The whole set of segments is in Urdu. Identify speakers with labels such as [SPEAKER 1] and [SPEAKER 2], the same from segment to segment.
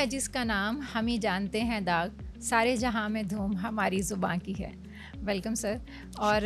[SPEAKER 1] ہے جس کا نام ہم ہی جانتے ہیں داغ، سارے جہاں میں دھوم ہماری زباں کی ہے. Welcome sir. اور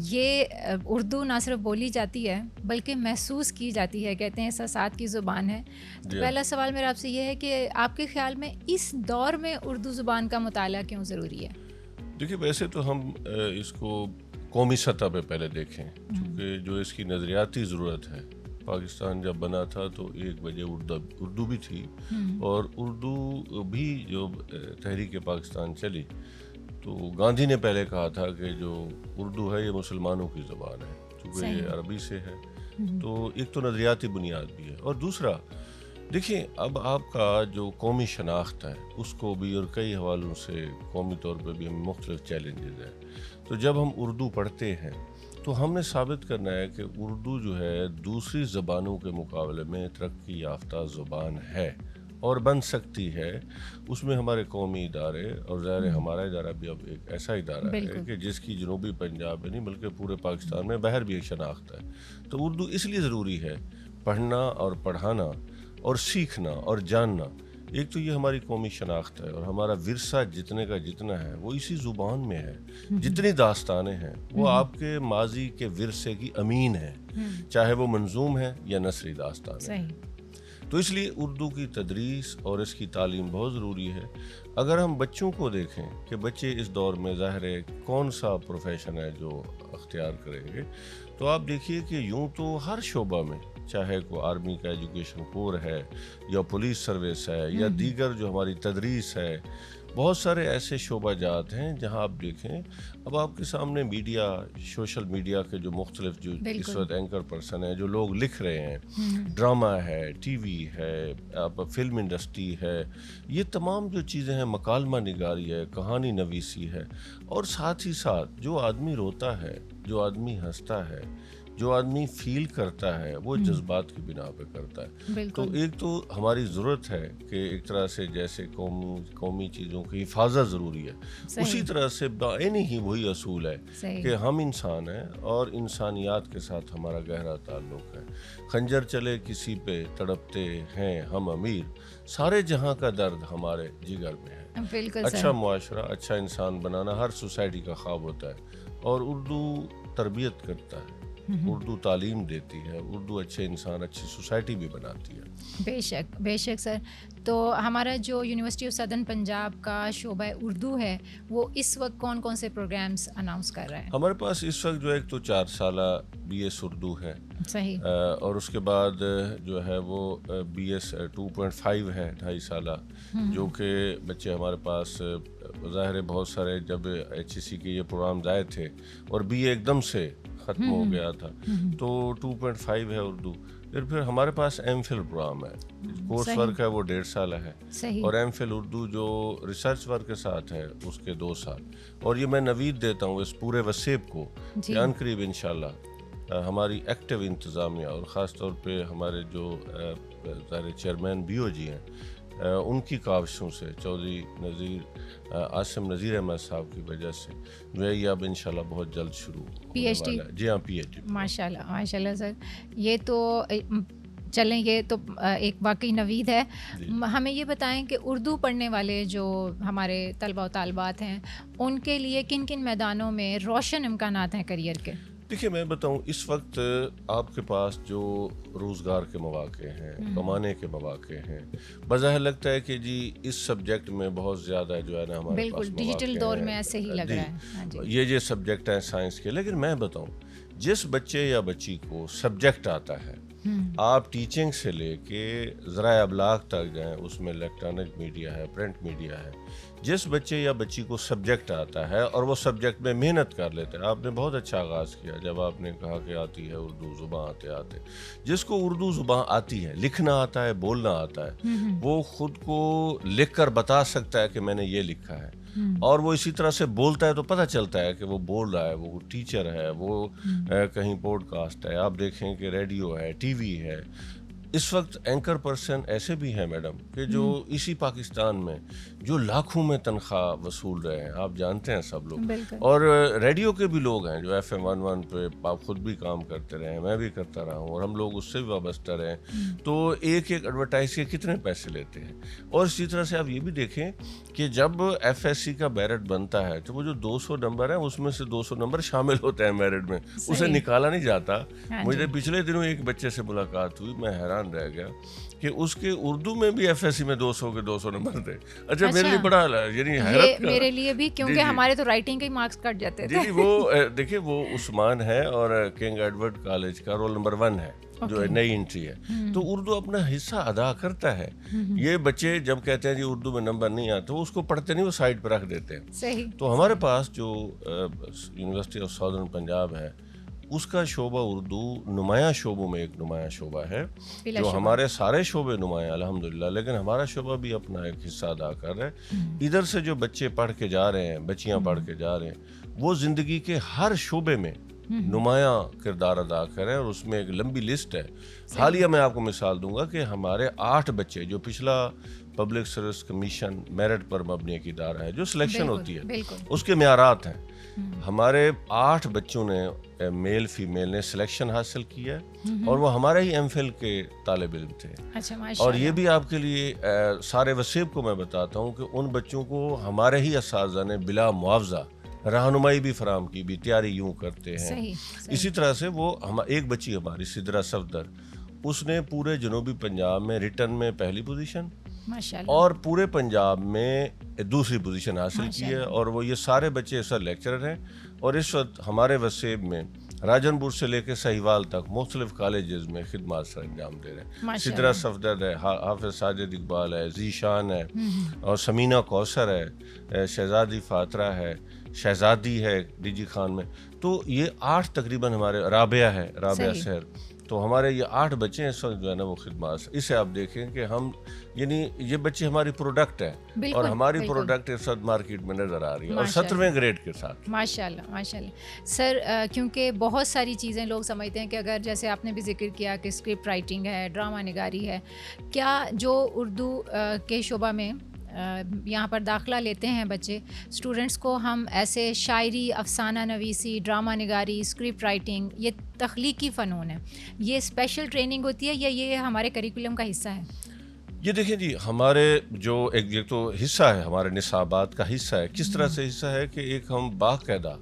[SPEAKER 1] یہ اردو نہ صرف بولی جاتی ہے بلکہ محسوس کی جاتی ہے، کہتے ہیں احساسات کی زبان ہے. تو پہلا سوال میرا آپ سے یہ ہے کہ آپ کے خیال میں اس دور میں اردو زبان کا مطالعہ کیوں ضروری ہے؟
[SPEAKER 2] دیکھیے، ویسے تو ہم اس کو قومی سطح پہ پہلے دیکھیں، چونکہ جو اس کی نظریاتی ضرورت ہے. پاکستان جب بنا تھا تو ایک وجہ اردو بھی تھی، اور اردو بھی جو تحریک پاکستان چلی تو گاندھی نے پہلے کہا تھا کہ جو اردو ہے یہ مسلمانوں کی زبان ہے، چونکہ یہ عربی سے ہے. تو ایک تو نظریاتی بنیاد بھی ہے، اور دوسرا دیکھیں اب آپ کا جو قومی شناخت ہے اس کو بھی اور کئی حوالوں سے قومی طور پہ بھی ہمیں مختلف چیلنجز ہیں. تو جب ہم اردو پڑھتے ہیں تو ہم نے ثابت کرنا ہے کہ اردو جو ہے دوسری زبانوں کے مقابلے میں ترقی یافتہ زبان ہے اور بن سکتی ہے. اس میں ہمارے قومی ادارے، اور ظاہر ہمارا ادارہ بھی اب ایک ایسا ادارہ ہے کہ جس کی جنوبی پنجاب میں نہیں بلکہ پورے پاکستان میں باہر بھی ایک شناخت ہے. تو اردو اس لیے ضروری ہے، پڑھنا اور پڑھانا اور سیکھنا اور جاننا. ایک تو یہ ہماری قومی شناخت ہے، اور ہمارا ورثہ جتنے کا جتنا ہے وہ اسی زبان میں ہے. جتنی داستانیں ہیں وہ آپ کے ماضی کے ورثے کی امین ہیں، چاہے وہ منظوم ہے یا نثری داستان ہے. تو اس لیے اردو کی تدریس اور اس کی تعلیم بہت ضروری ہے. اگر ہم بچوں کو دیکھیں کہ بچے اس دور میں ظاہر ہے کون سا پروفیشن ہے جو اختیار کریں گے، تو آپ دیکھیے کہ یوں تو ہر شعبہ میں، چاہے کوئی آرمی کا ایجوکیشن کور ہے یا پولیس سروس ہے یا دیگر جو ہماری تدریس ہے، بہت سارے ایسے شعبہ جات ہیں جہاں آپ دیکھیں اب آپ کے سامنے میڈیا، سوشل میڈیا کے جو مختلف جو اس وقت اینکر پرسن ہیں، جو لوگ لکھ رہے ہیں، ڈرامہ ہے، ٹی وی ہے، آپ فلم انڈسٹری ہے، یہ تمام جو چیزیں ہیں، مکالمہ نگاری ہے، کہانی نویسی ہے، اور ساتھ ہی ساتھ جو آدمی روتا ہے، جو آدمی ہنستا ہے، جو آدمی فیل کرتا ہے، وہ جذبات کی بنا پہ کرتا ہے. تو ایک تو ہماری ضرورت ہے کہ ایک طرح سے جیسے قومی چیزوں کی حفاظت ضروری ہے، اسی طرح سے بعینی ہی وہی اصول ہے کہ ہم انسان ہیں اور انسانیات کے ساتھ ہمارا گہرا تعلق ہے. خنجر چلے کسی پہ تڑپتے ہیں ہم امیر، سارے جہاں کا درد ہمارے جگر میں ہے. اچھا معاشرہ، اچھا انسان بنانا ہر سوسائٹی کا خواب ہوتا ہے، اور اردو تربیت کرتا ہے، اردو تعلیم دیتی ہے، اردو اچھے انسان، اچھی سوسائٹی بھی بناتی ہے.
[SPEAKER 1] بے شک، بے شک سر. تو ہمارا جو یونیورسٹی آف سدرن پنجاب کا شعبہ اردو ہے وہ اس وقت کون کون سے پروگرامز اناؤنس کر رہا ہے؟
[SPEAKER 2] ہمارے پاس اس وقت جو ایک تو 4 سالہ بی ایس اردو ہے،
[SPEAKER 1] صحیح،
[SPEAKER 2] اور اس کے بعد جو ہے وہ بی ایس 2.5 ہے، 2.5 سالہ، جو کہ بچے ہمارے پاس ظاہر ہے بہت سارے جب ایچ ای سی کے یہ پروگرام آئے تھے اور بی اے ایک دم سے ختم ہو گیا تھا تو 2.5 ہے اردو. پھر ہمارے پاس ایم فل پروگرام ہے، کورس ورک ہے وہ 1.5 سالہ ہے، اور ایم فل اردو جو ریسرچ ورک کے ساتھ ہے اس کے 2 سال. اور یہ میں نوید دیتا ہوں اس پورے وسیب کو کہ ان قریب انشاءاللہ ہماری ایکٹیو انتظامیہ، اور خاص طور پہ ہمارے جو چیئرمین بی او جی ہیں، ان کی کاوشوں سے، چودھری عاصم نذیر احمد صاحب کی وجہ سے جو ہے یہ اب انشاءاللہ بہت جلد شروع ہونے والا ہے. جی ہاں، پی ایچ ڈی.
[SPEAKER 1] ماشاء اللہ، ماشاء اللہ سر. یہ تو چلیں، یہ تو ایک واقعی نوید ہے. ہمیں یہ بتائیں کہ اردو پڑھنے والے جو ہمارے طلبہ و طالبات ہیں ان کے لیے کن کن میدانوں میں روشن امکانات ہیں کریئر کے؟
[SPEAKER 2] دیکھیے میں بتاؤں، اس وقت آپ کے پاس جو روزگار کے مواقع ہیں، کمانے کے مواقع ہیں، بظاہر لگتا ہے کہ جی اس سبجیکٹ میں بہت زیادہ جو ہے نا ہمارے پاس
[SPEAKER 1] بالکل ڈیجیٹل دور میں ایسے ہی لگ رہا ہے.
[SPEAKER 2] یہ جو سبجیکٹ ہیں سائنس کے، لیکن میں بتاؤں جس بچے یا بچی کو سبجیکٹ آتا ہے، آپ ٹیچنگ سے لے کے ذرائع ابلاغ تک جائیں، اس میں الیکٹرانک میڈیا ہے، پرنٹ میڈیا ہے، جس بچے یا بچی کو سبجیکٹ آتا ہے اور وہ سبجیکٹ میں محنت کر لیتے ہیں. آپ نے بہت اچھا آغاز کیا جب آپ نے کہا کہ آتی ہے اردو زبان آتے، جس کو اردو زبان آتی ہے، لکھنا آتا ہے، بولنا آتا ہے، وہ خود کو لکھ کر بتا سکتا ہے کہ میں نے یہ لکھا ہے، اور وہ اسی طرح سے بولتا ہے تو پتہ چلتا ہے کہ وہ بول رہا ہے، وہ ٹیچر ہے، وہ کہیں پوڈ کاسٹ ہے، آپ دیکھیں کہ ریڈیو ہے، ٹی وی ہے. اس وقت اینکر پرسن ایسے بھی ہیں میڈم کہ جو اسی پاکستان میں جو لاکھوں میں تنخواہ وصول رہے ہیں، آپ جانتے ہیں سب لوگ، اور ریڈیو کے بھی لوگ ہیں جو FM11 پہ آپ خود بھی کام کرتے رہے ہیں، میں بھی کرتا رہا ہوں، اور ہم لوگ اس سے بھی وابستہ رہے ہیں، تو ایک ایڈورٹائز کے کتنے پیسے لیتے ہیں. اور اسی طرح سے آپ یہ بھی دیکھیں کہ جب FSC کا میرٹ بنتا ہے تو وہ جو 200 نمبر ہیں اس میں سے 200 نمبر شامل ہوتے ہیں میرٹ میں، اسے نکالا نہیں جاتا. مجھے پچھلے دنوں ایک بچے سے ملاقات ہوئی، میں حیران رہ گیا کہ اس کے اردو میں بھی FSC میں 200 کے 200 نمبر تھے. اچھا میرے لیے بڑا یعنی حیرت،
[SPEAKER 1] میرے لیے بھی، کیونکہ ہمارے تو رائٹنگ کے مارکس کٹ جاتے تھے.
[SPEAKER 2] جی وہ دیکھیں وہ عثمان ہے اور کنگ ایڈورڈ کالج کا رول نمبر 1 ہے جو نئی انٹری ہے. تو اردو اپنا حصہ ادا کرتا ہے. یہ بچے جب کہتے ہیں جی اردو میں نمبر نہیں آتے، وہ اس کو پڑھتے نہیں، وہ سائڈ پہ رکھ دیتے ہیں. تو ہمارے پاس جو یونیورسٹی آف ساؤدرن پنجاب ہے، اس کا شعبہ اردو نمایاں شعبوں میں ایک نمایاں شعبہ ہے، جو ہمارے سارے شعبے نمایاں الحمدللہ، لیکن ہمارا شعبہ بھی اپنا ایک حصہ ادا کر رہا ہے. ادھر سے جو بچے پڑھ کے جا رہے ہیں، بچیاں پڑھ کے جا رہے ہیں، وہ زندگی کے ہر شعبے میں نمایاں کردار ادا کریں، اور اس میں ایک لمبی لسٹ ہے. حالیہ میں آپ کو مثال دوں گا کہ ہمارے 8 بچے، جو پچھلا پبلک سروس کمیشن میرٹ پر مبنی ایک ادارہ ہے جو سلیکشن ہوتی ہے، اس کے معیارات ہیں، ہمارے 8 بچوں نے میل فیمیل نے سلیکشن حاصل کیا ہے، اور وہ ہمارے ہی MPhil کے طالب علم تھے. اور یہ بھی آپ کے لیے سارے وسیب کو میں بتاتا ہوں کہ ان بچوں کو ہمارے ہی اساتذہ نے بلا معاوضہ رہنمائی بھی فراہم کی، بھی تیاری یوں کرتے ہیں. اسی طرح سے وہ ایک بچی ہماری سدرا صفدر، اس نے پورے جنوبی پنجاب میں ریٹن میں پہلی پوزیشن اور پورے پنجاب میں دوسری پوزیشن حاصل کی ہے. اور وہ یہ سارے بچے اس وقت لیکچرر ہیں، اور اس وقت ہمارے وسیب میں راجن پور سے لے کے سہیوال تک مختلف کالجز میں خدمات سر انجام دے رہے ہیں. سدرا صفدر ہے، حافظ ساجد اقبال ہے، ذیشان ہے، اور سمینہ کوثر ہے، شہزادی فاترہ ہے، شہزادی ہے DG خان میں. تو یہ 8 تقریباً ہمارے، رابعہ ہے، رابعہ سحر. تو ہمارے یہ 8 بچے ہیں اس وقت جو ہے نا وہ خدمات. اسے آپ دیکھیں کہ ہم یعنی یہ بچے ہماری پروڈکٹ ہے، اور ہماری پروڈکٹ اس وقت مارکیٹ میں نظر آ رہی ہے، اور 17ویں گریڈ کے ساتھ.
[SPEAKER 1] ماشاءاللہ ماشاءاللہ سر. کیونکہ بہت ساری چیزیں لوگ سمجھتے ہیں کہ اگر جیسے آپ نے بھی ذکر کیا کہ اسکرپٹ رائٹنگ ہے، ڈرامہ نگاری ہے، کیا جو اردو کے شعبہ میں یہاں پر داخلہ لیتے ہیں بچے اسٹوڈنٹس کو، ہم ایسے شاعری، افسانہ نویسی، ڈرامہ نگاری، اسکرپٹ رائٹنگ، یہ تخلیقی فنون ہے، یہ اسپیشل ٹریننگ ہوتی ہے یا یہ ہمارے کریکولم کا حصہ ہے؟
[SPEAKER 2] یہ دیکھیں جی، ہمارے جو ایک تو حصہ ہے، ہمارے نصابات کا حصہ ہے. کس طرح سے حصہ ہے کہ ایک ہم باقاعدہ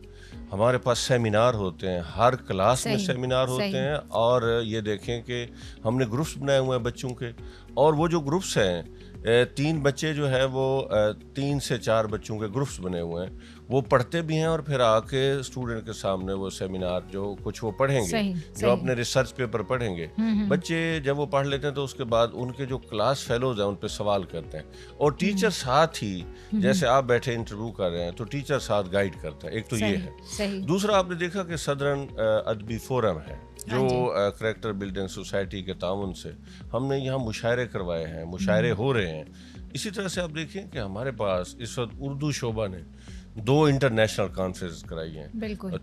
[SPEAKER 2] ہمارے پاس سیمینار ہوتے ہیں، ہر کلاس میں سیمینار ہوتے ہیں. اور یہ دیکھیں کہ ہم نے گروپس بنائے ہوئے ہیں بچوں کے، اور وہ جو گروپس ہیں 3 بچے جو ہے وہ 3 سے 4 بچوں کے گروپس بنے ہوئے ہیں، وہ پڑھتے بھی ہیں، اور پھر آ کے اسٹوڈنٹ کے سامنے وہ سیمینار جو کچھ وہ پڑھیں گے، جو اپنے ریسرچ پیپر پڑھیں گے. بچے جب وہ پڑھ لیتے ہیں تو اس کے بعد ان کے جو کلاس فیلوز ہیں ان پہ سوال کرتے ہیں، اور ٹیچر ساتھ ہی، جیسے آپ بیٹھے انٹرویو کر رہے ہیں تو ٹیچر ساتھ گائیڈ کرتا ہے. ایک تو یہ ہے. دوسرا آپ نے دیکھا کہ صدرن ادبی فورم ہے جو کریکٹر بلڈنگ سوسائٹی کے تعاون سے ہم نے یہاں مشاعرے کروائے ہیں، مشاعرے ہو رہے ہیں. اسی طرح سے آپ دیکھیں کہ ہمارے پاس اس وقت اردو شعبہ نے 2 انٹرنیشنل کانفرنس کرائی ہیں،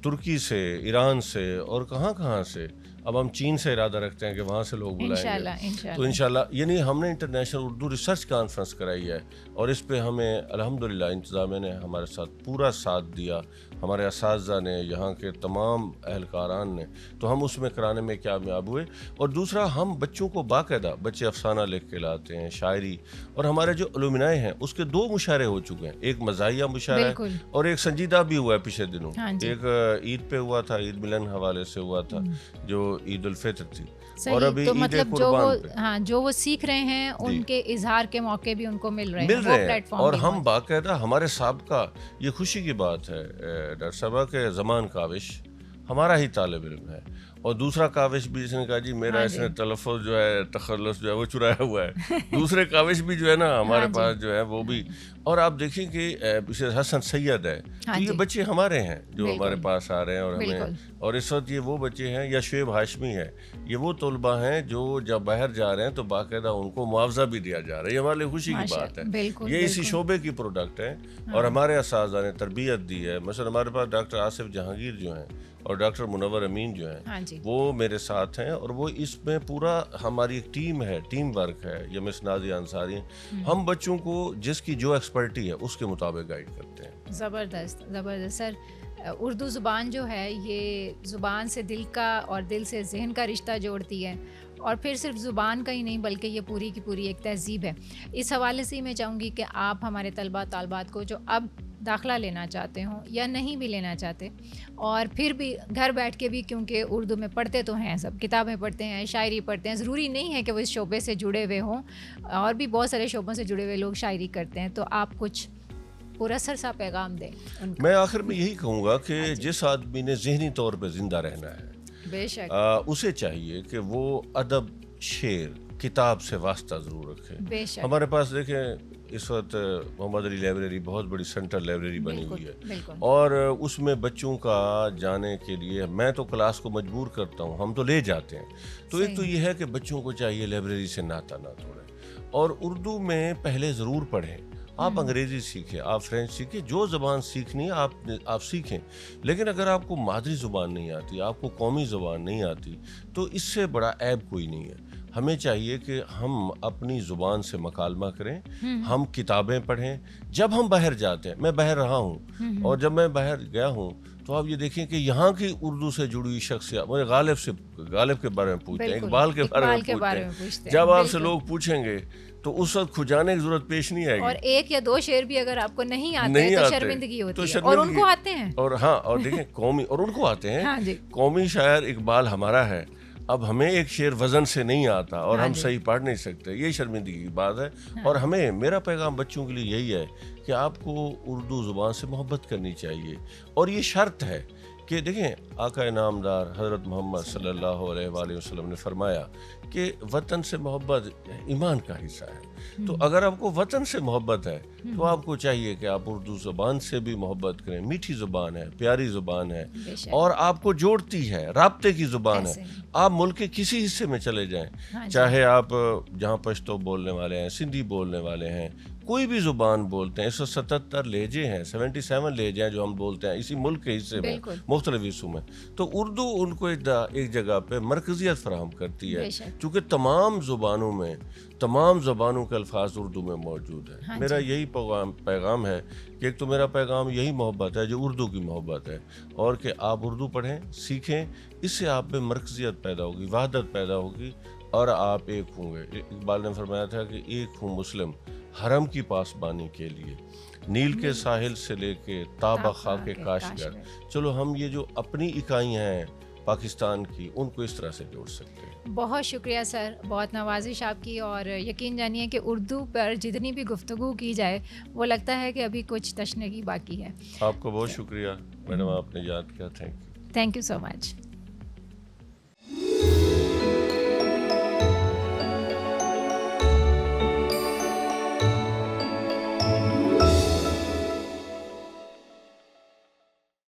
[SPEAKER 2] ترکی سے، ایران سے، اور کہاں سے. اب ہم چین سے ارادہ رکھتے ہیں کہ وہاں سے لوگ بلائیں گے، تو انشاءاللہ یعنی ہم نے انٹرنیشنل اردو ریسرچ کانفرنس کرائی ہے، اور اس پہ ہمیں الحمدللہ انتظامیہ نے ہمارے ساتھ پورا ساتھ دیا، ہمارے اساتذہ نے، یہاں کے تمام اہلکاران نے. تو ہم اس میں کرانے میں کامیاب ہوئے. اور دوسرا، ہم بچوں کو باقاعدہ، بچے افسانہ لکھ کے لاتے ہیں، شاعری، اور ہمارے جو علومنائے ہیں اس کے 2 مشاعرے ہو چکے ہیں. ایک مزاحیہ مشاعرہ ہے، اور ایک سنجیدہ بھی ہوا ہے پچھلے دنوں. ایک عید پہ ہوا تھا، عید ملن حوالے سے ہوا تھا، جو عید الفطر تھی. اور ابھی
[SPEAKER 1] تو مطلب جو وہ سیکھ رہے ہیں ان کے اظہار کے موقع بھی ان کو مل رہے ہیں.
[SPEAKER 2] اور ہم باقاعدہ، ہمارے سابقہ، یہ خوشی کی بات ہے ڈاکٹر صاحبہ کہ زمان کاوش ہمارا ہی طالب علم ہے، اور دوسرا کاوش بھی جس نے کہا جی میرا اس نے تلفظ جو ہے، تخلص جو ہے وہ چرایا ہوا ہے. دوسرے کاوش بھی جو ہے نا ہمارے پاس جو ہے وہ بھی. اور آپ دیکھیں کہ حسن سید ہے، تو یہ بچے ہمارے ہیں جو ہمارے پاس آ رہے ہیں، اور ہمیں، اور اس وقت یہ وہ بچے ہیں، یا شعیب ہاشمی ہے، یہ وہ طلباء ہیں جو جب باہر جا رہے ہیں تو باقاعدہ ان کو معاوضہ بھی دیا جا رہا ہے. یہ ہمارے لیے خوشی کی بات ہے. یہ اسی شعبے کی پروڈکٹ ہے، اور ہمارے اساتذہ نے تربیت دی ہے. مثلا ہمارے پاس ڈاکٹر آصف جہانگیر جو ہیں، اور ڈاکٹر منور امین جو ہیں،
[SPEAKER 1] جی
[SPEAKER 2] وہ میرے ساتھ ہیں اور وہ اس میں پورا ہماری ایک ٹیم ہے, ٹیم ورک ہے. یہ مس نازیہ انصاری ہیں, ہم بچوں کو جس کی جو ایکسپرٹی ہے اس کے مطابق گائیڈ کرتے ہیں.
[SPEAKER 1] زبردست زبردست سر. اردو زبان جو ہے یہ زبان سے دل کا اور دل سے ذہن کا رشتہ جوڑتی ہے, اور پھر صرف زبان کا ہی نہیں بلکہ یہ پوری کی پوری ایک تہذیب ہے. اس حوالے سے میں چاہوں گی کہ آپ ہمارے طلباء طالبات کو جو اب داخلہ لینا چاہتے ہوں یا نہیں بھی لینا چاہتے, اور پھر بھی گھر بیٹھ کے بھی, کیونکہ اردو میں پڑھتے تو ہیں سب, کتابیں پڑھتے ہیں, شاعری پڑھتے ہیں, ضروری نہیں ہے کہ وہ اس شعبے سے جڑے ہوئے ہوں, اور بھی بہت سارے شعبوں سے جڑے ہوئے لوگ شاعری کرتے ہیں, تو آپ کچھ پورا سر سا پیغام دیں.
[SPEAKER 2] میں آخر میں یہی کہوں گا کہ جس آدمی نے ذہنی طور پہ زندہ رہنا ہے
[SPEAKER 1] بے شک
[SPEAKER 2] اسے چاہیے کہ وہ ادب, شعر, کتاب سے واسطہ ضرور رکھے.
[SPEAKER 1] بے شک
[SPEAKER 2] ہمارے پاس دیکھیں اس وقت محمد علی لائبریری بہت بڑی سینٹرل لائبریری بنی ہوئی ہے, اور اس میں بچوں کا جانے کے لیے میں تو کلاس کو مجبور کرتا ہوں, ہم تو لے جاتے ہیں. تو ایک تو یہ ہے کہ بچوں کو چاہیے لائبریری سے ناتا نہ توڑیں, اور اردو میں پہلے ضرور پڑھیں. آپ انگریزی سیکھیں, آپ فرینچ سیکھیں, جو زبان سیکھنی ہے آپ سیکھیں, لیکن اگر آپ کو مادری زبان نہیں آتی, آپ کو قومی زبان نہیں آتی, تو اس سے بڑا عیب کوئی نہیں ہے. ہمیں چاہیے کہ ہم اپنی زبان سے مکالمہ کریں, ہم کتابیں پڑھیں. جب ہم باہر جاتے ہیں, میں باہر رہا ہوں, اور جب میں باہر گیا ہوں تو آپ یہ دیکھیں کہ یہاں کی اردو سے جڑی ہوئی شخصیات, مجھے غالب کے بارے میں پوچھتے ہیں, اقبال کے بارے میں پوچھتے ہیں. جب آپ سے لوگ پوچھیں گے تو اس وقت کھجانے کی ضرورت پیش نہیں آئے گی.
[SPEAKER 1] اور ایک یا دو شعر بھی اگر آپ کو نہیں آتے تو شرمندگی ہوتی ہے, اور ان کو آتے ہیں.
[SPEAKER 2] اور ہاں, اور دیکھیں قومی, اور ان کو آتے ہیں, قومی شاعر اقبال ہمارا ہے, اب ہمیں ایک شعر وزن سے نہیں آتا اور ہم صحیح پڑھ نہیں سکتے, یہ شرمندگی کی بات ہے. اور ہمیں, میرا پیغام بچوں کے لیے یہی ہے کہ آپ کو اردو زبان سے محبت کرنی چاہیے, اور یہ شرط ہے کہ دیکھیں آقا انعامدار حضرت محمد صلی اللہ علیہ وآلہ وسلم نے فرمایا کہ وطن سے محبت ایمان کا حصہ ہے. تو اگر آپ کو وطن سے محبت ہے تو آپ کو چاہیے کہ آپ اردو زبان سے بھی محبت کریں. میٹھی زبان ہے, پیاری زبان ہے, اور آپ کو جوڑتی ہے, رابطے کی زبان ہے. آپ ملک کے کسی حصے میں چلے جائیں, چاہے آپ جہاں پشتو بولنے والے ہیں, سندھی بولنے والے ہیں, کوئی بھی زبان بولتے ہیں, 177 لہجے ہیں, 77 لہجے ہیں جو ہم بولتے ہیں اسی ملک کے حصے میں, مختلف حصوں میں. تو اردو ان کو ایک جگہ پہ مرکزیت فراہم کرتی ہے, چونکہ تمام زبانوں کے الفاظ اردو میں موجود ہیں. میرا یہی پیغام ہے کہ ایک تو میرا پیغام یہی محبت ہے جو اردو کی محبت ہے, اور کہ آپ اردو پڑھیں, سیکھیں, اس سے آپ میں مرکزیت پیدا ہوگی, وحدت پیدا ہوگی, اور آپ ایک ہوں گے. اقبال نے فرمایا تھا کہ ایک ہوں مسلم حرم کی پاسبانی کے لیے, نیل کے ساحل سے لے کے تابہ خاک کاشگر. چلو ہم یہ جو اپنی اکائیاں ہیں پاکستان کی, ان کو اس طرح سے جوڑ سکتے ہیں.
[SPEAKER 1] بہت شکریہ سر, بہت نوازش آپ کی, اور یقین جانیے کہ اردو پر جتنی بھی گفتگو کی جائے وہ لگتا ہے کہ ابھی کچھ تشنگی باقی ہے.
[SPEAKER 2] آپ کو بہت شکریہ میڈم, آپ نے یاد کیا. Thank you
[SPEAKER 1] so much.